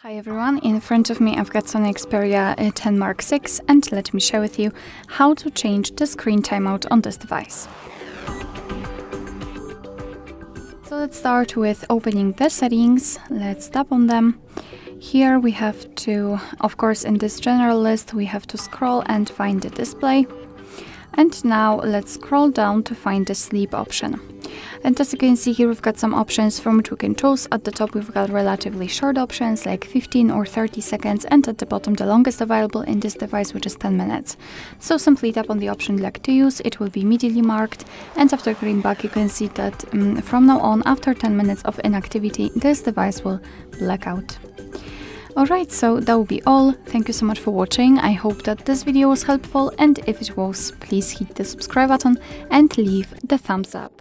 Hi everyone, in front of me I've got SONY Xperia 10 Mark VI, and let me share with you how to change the screen timeout on this device. So let's start with opening the settings. Let's tap on them. Here we have to, of course, in this general list we have to scroll and find the display. And now let's scroll down to find the sleep option. And as you can see here, we've got some options from which we can choose. At the top we've got relatively short options like 15 or 30 seconds, and at the bottom the longest available in this device, which is 10 minutes. So simply tap on the option you'd like to use, it will be immediately marked, and after going back you can see that from now on, after 10 minutes of inactivity, this device will black out. Alright, so that will be all. Thank you so much for watching. I hope that this video was helpful, and if it was, please hit the subscribe button and leave the thumbs up.